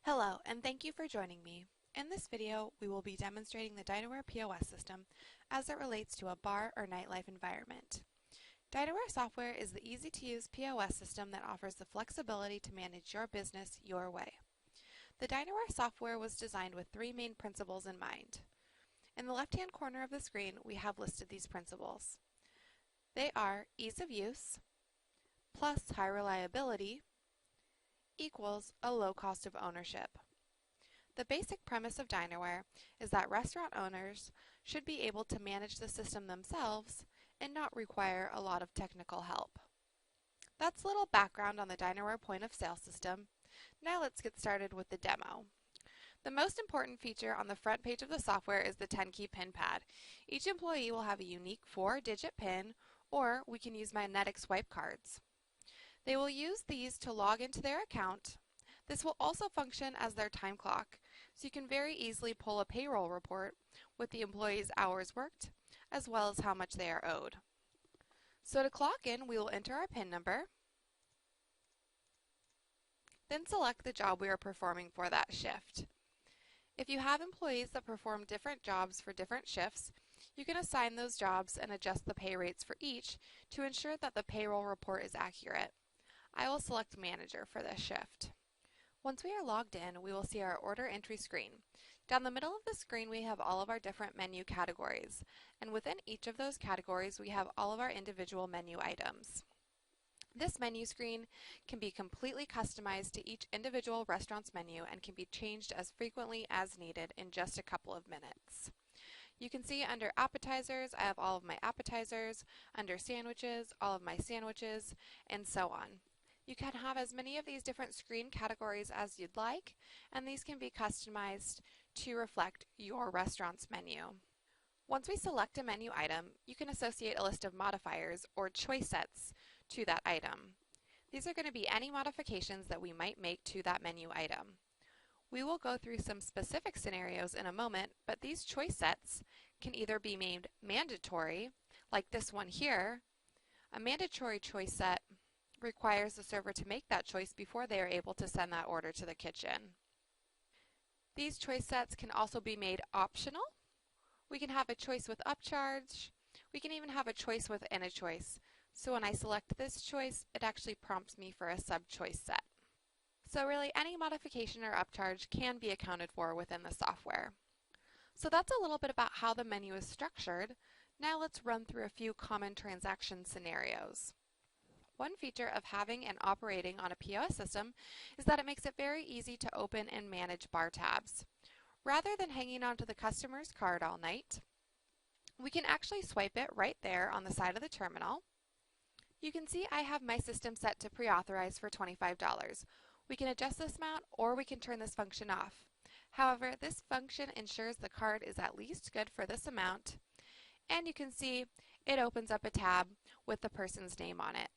Hello, and thank you for joining me. In this video, we will be demonstrating the Dinerware POS system as it relates to a bar or nightlife environment. Dinerware software is the easy-to-use POS system that offers the flexibility to manage your business your way. The Dinerware software was designed with three main principles in mind. In the left-hand corner of the screen, we have listed these principles. They are ease of use, plus high reliability, equals a low cost of ownership. The basic premise of Dinerware is that restaurant owners should be able to manage the system themselves and not require a lot of technical help. That's a little background on the Dinerware point of sale system. Now let's get started with the demo. The most important feature on the front page of the software is the 10-key PIN pad. Each employee will have a unique 4-digit PIN, or we can use magnetic swipe cards. They will use these to log into their account. This will also function as their time clock, so you can very easily pull a payroll report with the employee's hours worked, as well as how much they are owed. So to clock in, we will enter our PIN number, then select the job we are performing for that shift. If you have employees that perform different jobs for different shifts, you can assign those jobs and adjust the pay rates for each to ensure that the payroll report is accurate. I will select Manager for this shift. Once we are logged in, we will see our order entry screen. Down the middle of the screen we have all of our different menu categories, and within each of those categories we have all of our individual menu items. This menu screen can be completely customized to each individual restaurant's menu and can be changed as frequently as needed in just a couple of minutes. You can see under appetizers, I have all of my appetizers, under sandwiches, all of my sandwiches, and so on. You can have as many of these different screen categories as you'd like, and these can be customized to reflect your restaurant's menu. Once we select a menu item, you can associate a list of modifiers or choice sets to that item. These are going to be any modifications that we might make to that menu item. We will go through some specific scenarios in a moment, but these choice sets can either be made mandatory, like this one here. A mandatory choice set requires the server to make that choice before they are able to send that order to the kitchen. These choice sets can also be made optional. We can have a choice with upcharge. We can even have a choice within a choice. So when I select this choice, it actually prompts me for a sub-choice set. So really any modification or upcharge can be accounted for within the software. So that's a little bit about how the menu is structured. Now let's run through a few common transaction scenarios. One feature of having and operating on a POS system is that it makes it very easy to open and manage bar tabs. Rather than hanging onto the customer's card all night, we can actually swipe it right there on the side of the terminal. You can see I have my system set to pre-authorize for $25. We can adjust this amount or we can turn this function off. However, this function ensures the card is at least good for this amount, and you can see it opens up a tab with the person's name on it.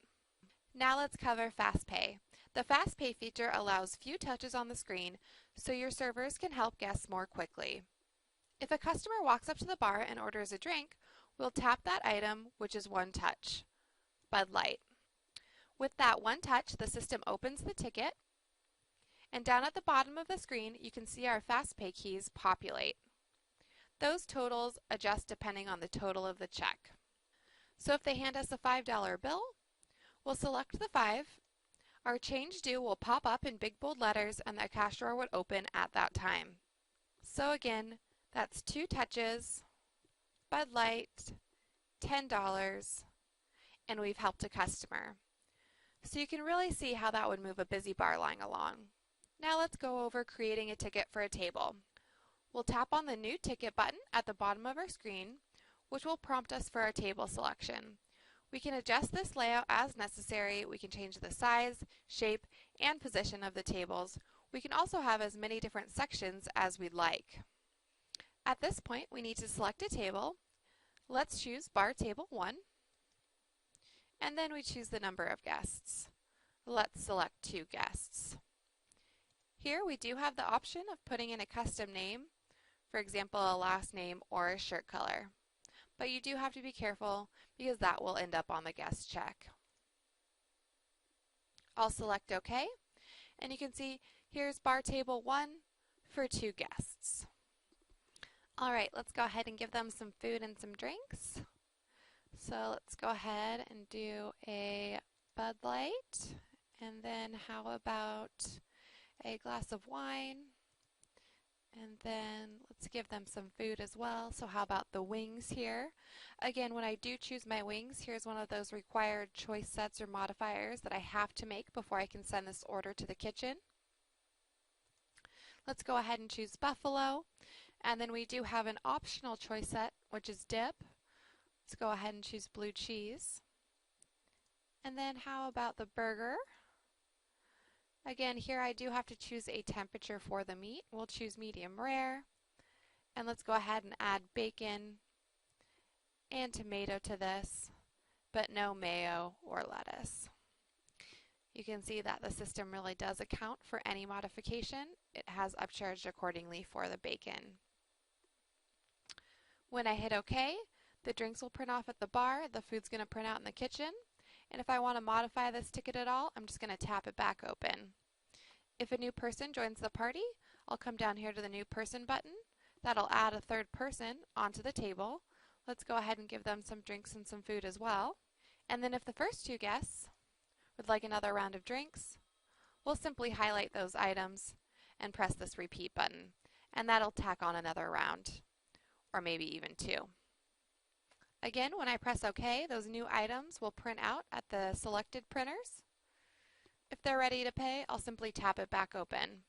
Now let's cover Fast Pay. The Fast Pay feature allows few touches on the screen so your servers can help guests more quickly. If a customer walks up to the bar and orders a drink, we'll tap that item, which is one touch, Bud Light. With that one touch, the system opens the ticket, and down at the bottom of the screen you can see our Fast Pay keys populate. Those totals adjust depending on the total of the check. So if they hand us a $5 bill, we'll select the 5. Our change due will pop up in big bold letters and the cash drawer would open at that time. So again, that's 2 touches, Bud Light, $10, and we've helped a customer. So you can really see how that would move a busy bar line along. Now let's go over creating a ticket for a table. We'll tap on the New Ticket button at the bottom of our screen, which will prompt us for our table selection. We can adjust this layout as necessary. We can change the size, shape, and position of the tables. We can also have as many different sections as we'd like. At this point, we need to select a table. Let's choose Bar Table 1, and then we choose the number of guests. Let's select 2 guests. Here we do have the option of putting in a custom name, for example a last name or a shirt color. But you do have to be careful because that will end up on the guest check. I'll select OK, and you can see Here's bar table 1 for 2 guests. All right, let's go ahead and give them some food and some drinks. So let's go ahead and do a Bud Light, and then how about a glass of wine, and then let's give them some food as well. So how about the wings here? Again, when I do choose my wings, here's one of those required choice sets or modifiers that I have to make before I can send this order to the kitchen. Let's go ahead and choose buffalo, and then we do have an optional choice set, which is dip. Let's go ahead and choose blue cheese. And then how about the burger? Again, here I do have to choose a temperature for the meat. We'll choose medium rare. And let's go ahead and add bacon and tomato to this, but no mayo or lettuce. You can see that the system really does account for any modification. It has upcharged accordingly for the bacon. When I hit OK, the drinks will print off at the bar, the food's going to print out in the kitchen, and if I want to modify this ticket at all, I'm just going to tap it back open. If a new person joins the party, I'll come down here to the new person button. That'll add a third person onto the table. Let's go ahead and give them some drinks and some food as well. And then if the first 2 guests would like another round of drinks, we'll simply highlight those items and press this repeat button, and that'll tack on another round, or maybe even 2. Again, when I press OK, those new items will print out at the selected printers. If they're ready to pay, I'll simply tap it back open.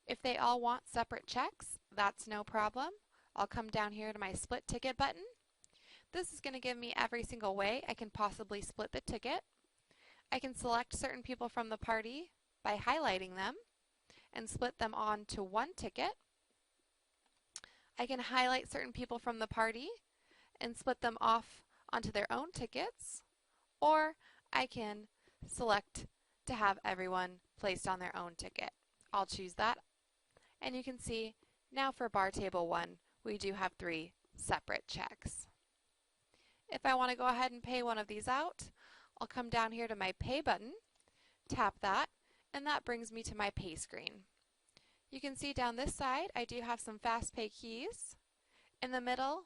If they all want separate checks, that's no problem. I'll come down here to my split ticket button. This is going to give me every single way I can possibly split the ticket. I can select certain people from the party by highlighting them and split them onto one ticket. I can highlight certain people from the party and split them off onto their own tickets, or I can select to have everyone placed on their own ticket. I'll choose that, and you can see now for bar table 1 we do have 3 separate checks. If I want to go ahead and pay one of these out, I'll come down here to my pay button, tap that, and that brings me to my pay screen. You can see down this side I do have some fast pay keys. In the middle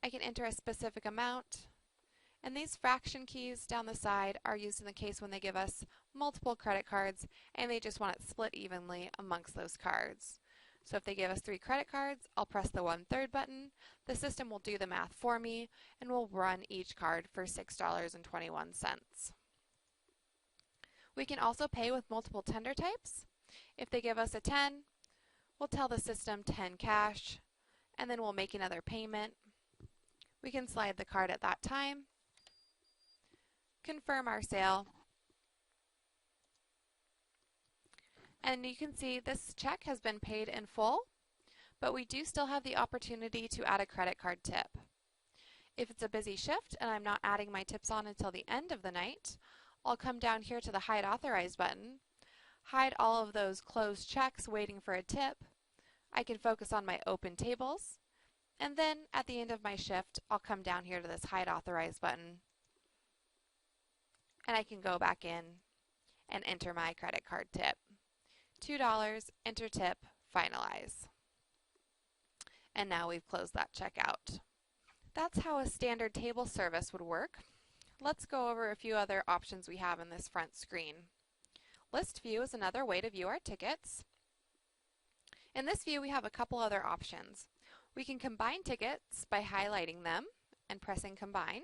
I can enter a specific amount, and these fraction keys down the side are used in the case when they give us multiple credit cards and they just want it split evenly amongst those cards. So if they give us 3 credit cards, I'll press the 1/3 button. The system will do the math for me and will run each card for $6.21. We can also pay with multiple tender types. If they give us a 10, we'll tell the system 10 cash, and then we'll make another payment. We can slide the card at that time, confirm our sale, and you can see this check has been paid in full, but we do still have the opportunity to add a credit card tip. If it's a busy shift and I'm not adding my tips on until the end of the night, I'll come down here to the Hide Authorized button, hide all of those closed checks waiting for a tip. I can focus on my open tables, and then at the end of my shift, I'll come down here to this Hide Authorized button, and I can go back in and enter my credit card tip. $2, enter tip, finalize. And now we've closed that check out. That's how a standard table service would work. Let's go over a few other options we have in this front screen. List view is another way to view our tickets. In this view, we have a couple other options. We can combine tickets by highlighting them and pressing combine.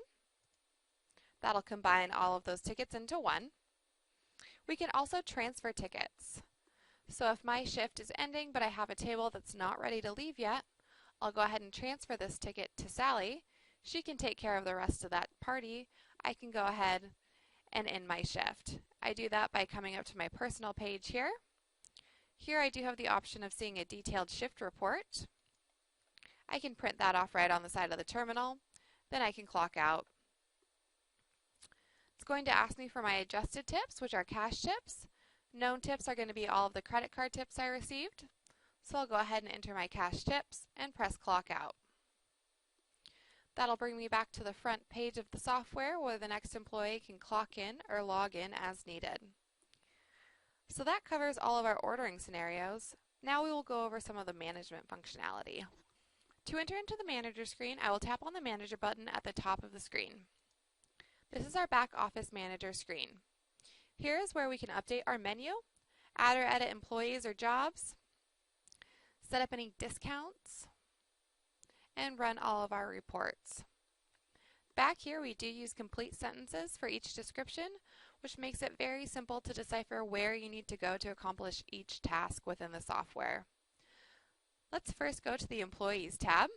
That'll combine all of those tickets into one. We can also transfer tickets. So if my shift is ending but I have a table that's not ready to leave yet, I'll go ahead and transfer this ticket to Sally. She can take care of the rest of that party. I can go ahead and end my shift. I do that by coming up to my personal page here. Here I do have the option of seeing a detailed shift report. I can print that off right on the side of the terminal. Then I can clock out. It's going to ask me for my adjusted tips, which are cash tips. Known tips are going to be all of the credit card tips I received. So I'll go ahead and enter my cash tips and press clock out. That'll bring me back to the front page of the software where the next employee can clock in or log in as needed. So that covers all of our ordering scenarios. Now we will go over some of the management functionality. To enter into the manager screen, I will tap on the manager button at the top of the screen. This is our back office manager screen. Here is where we can update our menu, add or edit employees or jobs, set up any discounts, and run all of our reports. Back here we do use complete sentences for each description, which makes it very simple to decipher where you need to go to accomplish each task within the software. Let's first go to the Employees tab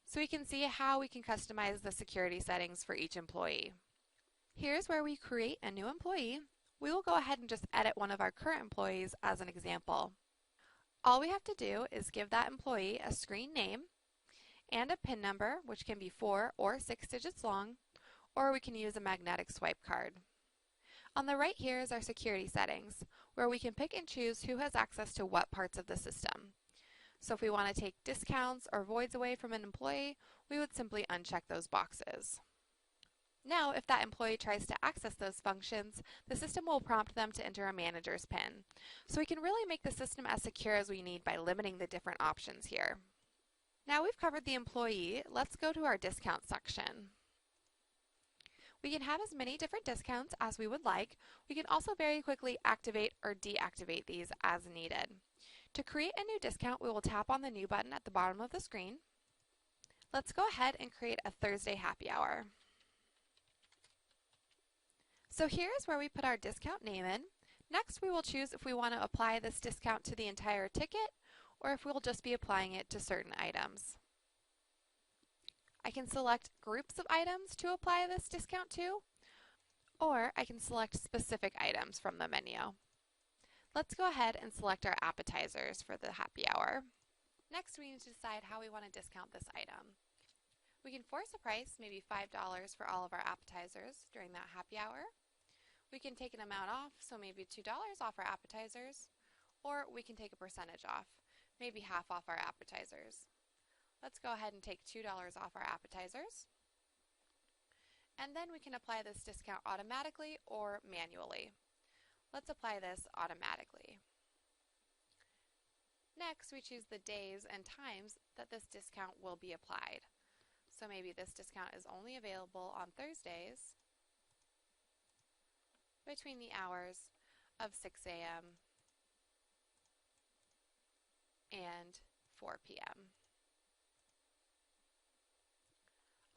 so we can see how we can customize the security settings for each employee. Here's where we create a new employee. We will go ahead and just edit one of our current employees as an example. All we have to do is give that employee a screen name and a PIN number, which can be 4 or 6 digits long, or we can use a magnetic swipe card. On the right here is our security settings, where we can pick and choose who has access to what parts of the system. So if we want to take discounts or voids away from an employee, we would simply uncheck those boxes. Now, if that employee tries to access those functions, the system will prompt them to enter a manager's PIN. So we can really make the system as secure as we need by limiting the different options here. Now we've covered the employee, let's go to our discount section. We can have as many different discounts as we would like. We can also very quickly activate or deactivate these as needed. To create a new discount, we will tap on the New button at the bottom of the screen. Let's go ahead and create a Thursday happy hour. So here is where we put our discount name in. Next, we will choose if we want to apply this discount to the entire ticket or if we'll just be applying it to certain items. I can select groups of items to apply this discount to, or I can select specific items from the menu. Let's go ahead and select our appetizers for the happy hour. Next, we need to decide how we want to discount this item. We can force a price, maybe $5 for all of our appetizers during that happy hour. We can take an amount off, so maybe $2 off our appetizers, or we can take a percentage off, maybe half off our appetizers. Let's go ahead and take $2 off our appetizers. And then we can apply this discount automatically or manually. Let's apply this automatically. Next, we choose the days and times that this discount will be applied. So maybe this discount is only available on Thursdays between the hours of 6 a.m. and 4 p.m.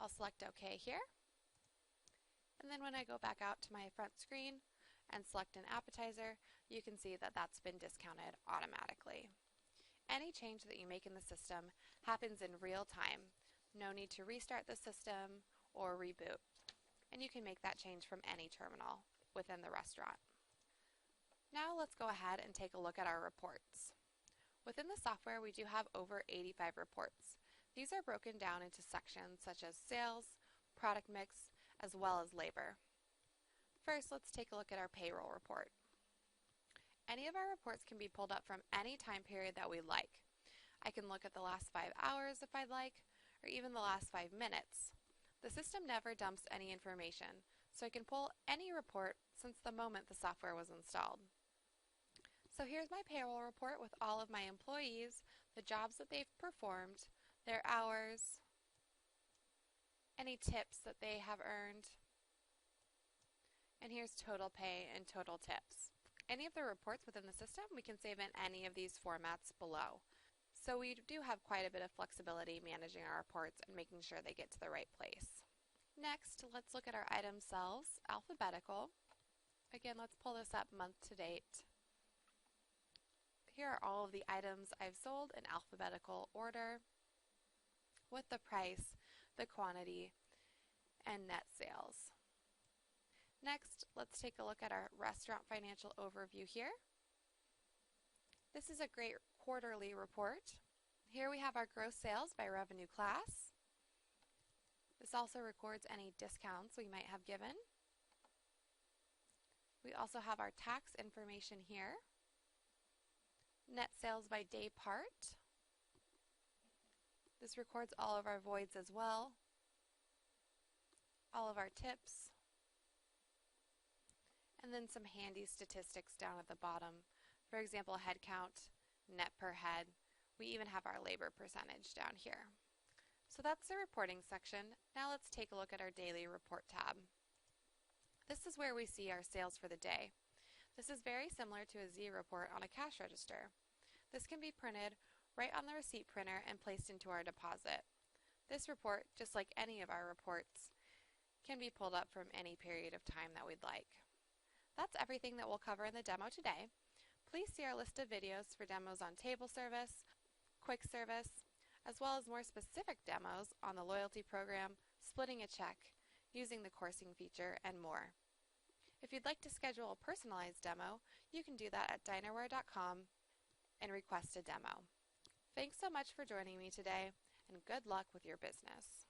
I'll select OK here. And then when I go back out to my front screen and select an appetizer, you can see that that's been discounted automatically. Any change that you make in the system happens in real time. No need to restart the system or reboot. And you can make that change from any terminal within the restaurant. Now let's go ahead and take a look at our reports. Within the software, we do have over 85 reports. These are broken down into sections such as sales, product mix, as well as labor. First, let's take a look at our payroll report. Any of our reports can be pulled up from any time period that we like. I can look at the last 5 hours if I'd like, or even the last 5 minutes. The system never dumps any information, so I can pull any report since the moment the software was installed. So here's my payroll report with all of my employees, the jobs that they've performed, their hours, any tips that they have earned, and here's total pay and total tips. Any of the reports within the system, we can save in any of these formats below. So we do have quite a bit of flexibility managing our reports and making sure they get to the right place. Next, let's look at our item cells, alphabetical. Again, let's pull this up month to date. Here are all of the items I've sold in alphabetical order with the price, the quantity, and net sales. Next, let's take a look at our restaurant financial overview here. This is a great quarterly report. Here we have our gross sales by revenue class. This also records any discounts we might have given. We also have our tax information here. Net sales by day part. This records all of our voids as well. All of our tips. and then some handy statistics down at the bottom. For example, head count, net per head. We even have our labor percentage down here. So that's the reporting section. Now let's take a look at our daily report tab. This is where we see our sales for the day. This is very similar to a Z report on a cash register. This can be printed right on the receipt printer and placed into our deposit. This report, just like any of our reports, can be pulled up from any period of time that we'd like. That's everything that we'll cover in the demo today. Please see our list of videos for demos on table service, quick service, as well as more specific demos on the loyalty program, splitting a check, using the coursing feature, and more. If you'd like to schedule a personalized demo, you can do that at dinerware.com and request a demo. Thanks so much for joining me today, and good luck with your business.